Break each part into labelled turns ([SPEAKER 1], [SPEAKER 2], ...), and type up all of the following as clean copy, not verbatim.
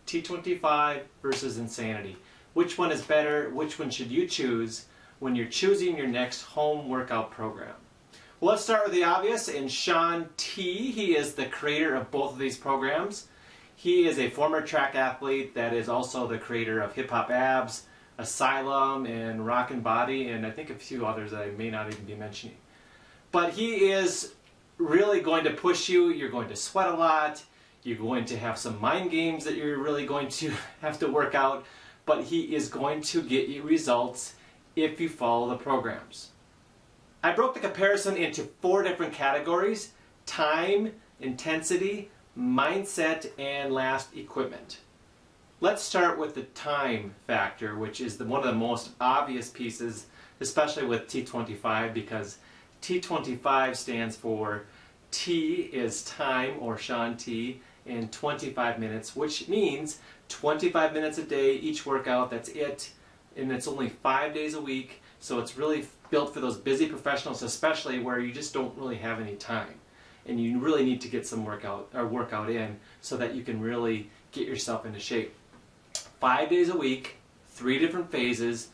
[SPEAKER 1] T25 versus Insanity. Which one is better? Which one should you choose when you're choosing your next home workout program? Well, let's start with the obvious. And Shaun T, he is the creator of both of these programs. He is a former track athlete that is also the creator of Hip Hop Abs, Asylum, and Rockin' Body, and I think a few others that I may not even be mentioning. But he is really going to push you. You're going to sweat a lot. You're going to have some mind games that you're really going to have to work out. But he is going to get you results if you follow the programs. I broke the comparison into 4 different categories: time, intensity, mindset, and last, equipment. Let's start with the time factor, which is one of the most obvious pieces, especially with T25, because T25 stands for T is time, or Shaun T, and 25 minutes, which means 25 minutes a day, each workout, that's it. And it's only 5 days a week, so it's really built for those busy professionals, especially where you just don't really have any time. And you really need to get some workout in so that you can really get yourself into shape. 5 days a week, 3 different phases.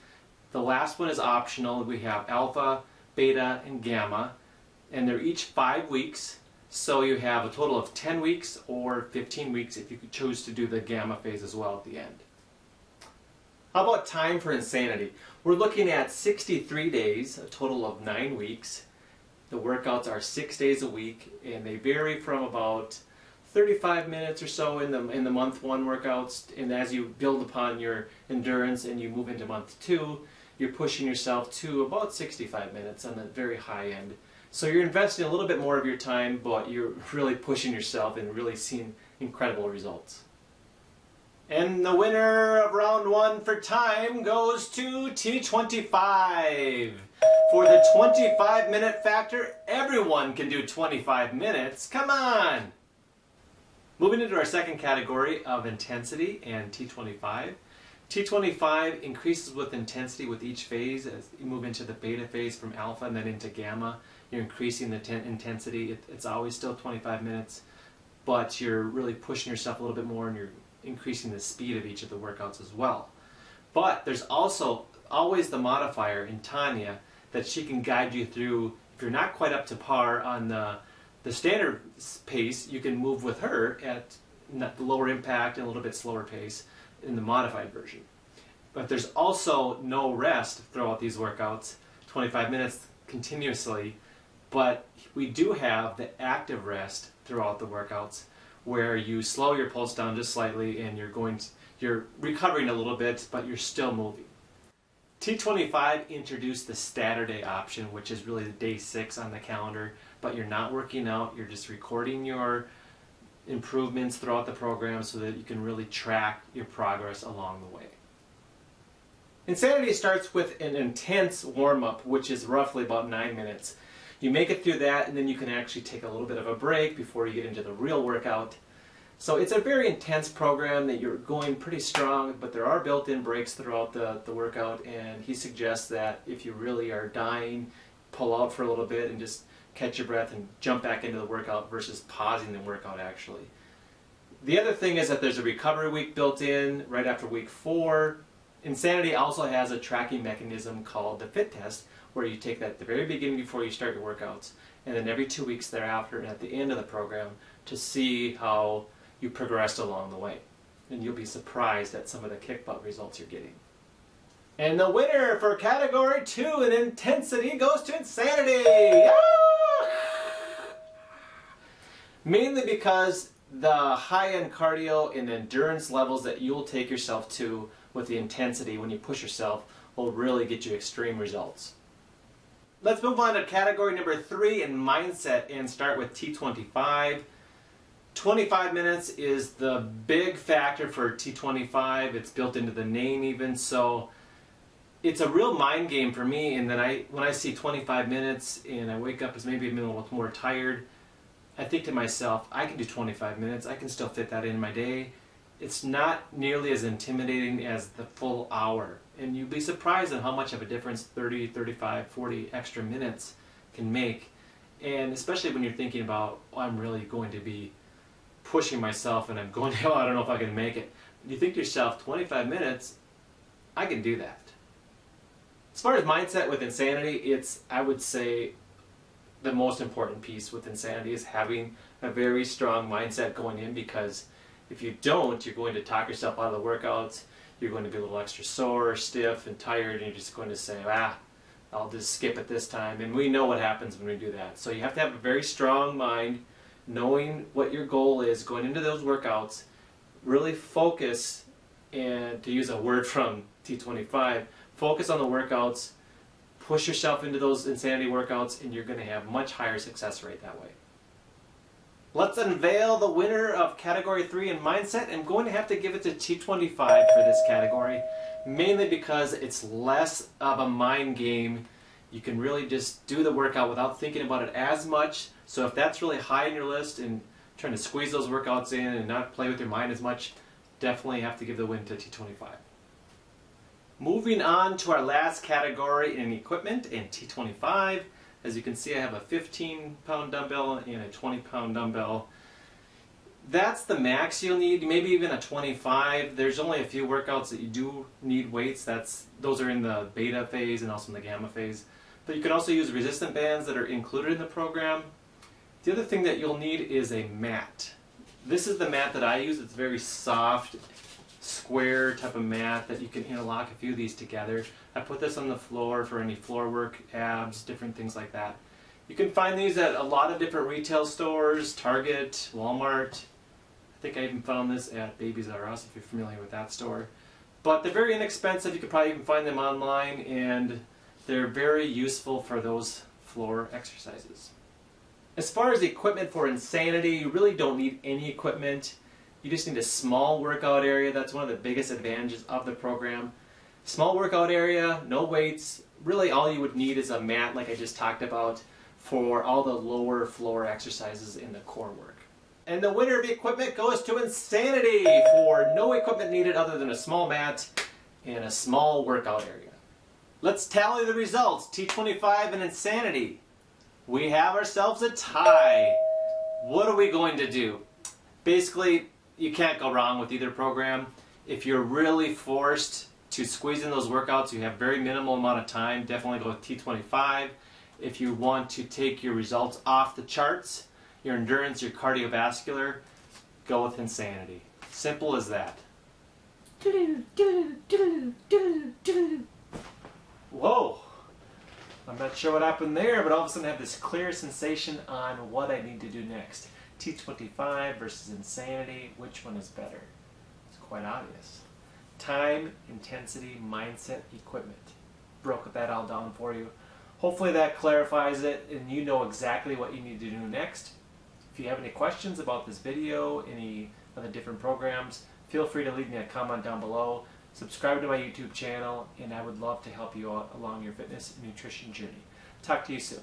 [SPEAKER 1] The last one is optional. We have alpha, beta, and gamma, and they're each 5 weeks. So you have a total of 10 weeks or 15 weeks if you could choose to do the gamma phase as well at the end. How about time for Insanity? We're looking at 63 days, a total of 9 weeks. The workouts are 6 days a week, and they vary from about 35 minutes or so in the month 1 workouts, and as you build upon your endurance and you move into month 2, you're pushing yourself to about 65 minutes on the very high end. So you're investing a little bit more of your time, but you're really pushing yourself and really seeing incredible results. And the winner of round 1 for time goes to T25. For the 25-minute factor, everyone can do 25 minutes. Come on! Moving into our second category of intensity and T25. T25 increases with intensity with each phase. As you move into the beta phase from alpha and then into gamma, you're increasing the intensity. It's always still 25 minutes, but you're really pushing yourself a little bit more and you're increasing the speed of each of the workouts as well. But there's also always the modifier in Tanya that she can guide you through. If you're not quite up to par on the standard pace, you can move with her at the lower impact and a little bit slower pace in the modified version. But there's also no rest throughout these workouts, 25 minutes continuously, but we do have the active rest throughout the workouts where you slow your pulse down just slightly and you're recovering a little bit, but you're still moving. T25 introduced the Saturday option, which is really the day 6 on the calendar, but you're not working out, you're just recording your improvements throughout the program so that you can really track your progress along the way. Insanity starts with an intense warm-up, which is roughly about 9 minutes. You make it through that, and then you can actually take a little bit of a break before you get into the real workout. So it's a very intense program that you're going pretty strong, but there are built-in breaks throughout the workout, and he suggests that if you really are dying, pull out for a little bit and just catch your breath and jump back into the workout versus pausing the workout actually. The other thing is that there's a recovery week built in right after week 4. Insanity also has a tracking mechanism called the fit test, where you take that at the very beginning before you start your workouts, and then every 2 weeks thereafter and at the end of the program to see how you progressed along the way. And you'll be surprised at some of the kick butt results you're getting. And the winner for category 2 in intensity goes to Insanity! Mainly because the high-end cardio and endurance levels that you'll take yourself to with the intensity when you push yourself will really get you extreme results. Let's move on to category number 3 in mindset and start with T25. 25 minutes is the big factor for T25. It's built into the name even, so it's a real mind game for me. And then when I see 25 minutes and I wake up as maybe a little more tired, I think to myself, I can do 25 minutes. I can still fit that in my day. It's not nearly as intimidating as the full hour. And you'd be surprised at how much of a difference 30, 35, 40 extra minutes can make. And especially when you're thinking about, oh, I'm really going to be pushing myself and I'm going, oh, I don't know if I can make it. You think to yourself, 25 minutes, I can do that. As far as mindset with insanity, it's, I would say, the most important piece with insanity is having a very strong mindset going in, because if you don't, you're going to talk yourself out of the workouts. You're going to be a little extra sore, stiff, and tired, and you're just going to say, I'll just skip it this time. And we know what happens when we do that. So you have to have a very strong mind, knowing what your goal is going into those workouts. Really focus, and to use a word from T25, focus on the workouts, push yourself into those insanity workouts, and you're going to have much higher success rate that way. Let's unveil the winner of Category 3 in Mindset. I'm going to have to give it to T25 for this category, mainly because it's less of a mind game. You can really just do the workout without thinking about it as much. So if that's really high on your list and trying to squeeze those workouts in and not play with your mind as much, definitely have to give the win to T25. Moving on to our last category in equipment, in T25. As you can see, I have a 15-pound dumbbell and a 20-pound dumbbell. That's the max you'll need, maybe even a 25. There's only a few workouts that you do need weights. Those are in the beta phase and also in the gamma phase. But you can also use resistant bands that are included in the program. The other thing that you'll need is a mat. This is the mat that I use. It's very soft, square type of mat that you can interlock a few of these together. I put this on the floor for any floor work, abs, different things like that. You can find these at a lot of different retail stores, Target, Walmart. I think I even found this at Babies R Us, if you're familiar with that store. But they're very inexpensive. You could probably even find them online, and they're very useful for those floor exercises. As far as equipment for insanity, you really don't need any equipment. You just need a small workout area. That's one of the biggest advantages of the program. Small workout area, no weights. Really all you would need is a mat, like I just talked about, for all the lower floor exercises in the core work. And the winner of the equipment goes to Insanity for no equipment needed other than a small mat and a small workout area. Let's tally the results. T25 and Insanity. We have ourselves a tie. What are we going to do? Basically, you can't go wrong with either program. If you're really forced to squeeze in those workouts, you have very minimal amount of time, definitely go with T25. If you want to take your results off the charts, your endurance, your cardiovascular, go with Insanity. Simple as that. Whoa! I'm not sure what happened there, but all of a sudden I have this clear sensation on what I need to do next. T25 versus Insanity, which one is better? It's quite obvious. Time, intensity, mindset, equipment. Broke that all down for you. Hopefully that clarifies it and you know exactly what you need to do next. If you have any questions about this video, any of the different programs, feel free to leave me a comment down below. Subscribe to my YouTube channel, and I would love to help you out along your fitness and nutrition journey. Talk to you soon.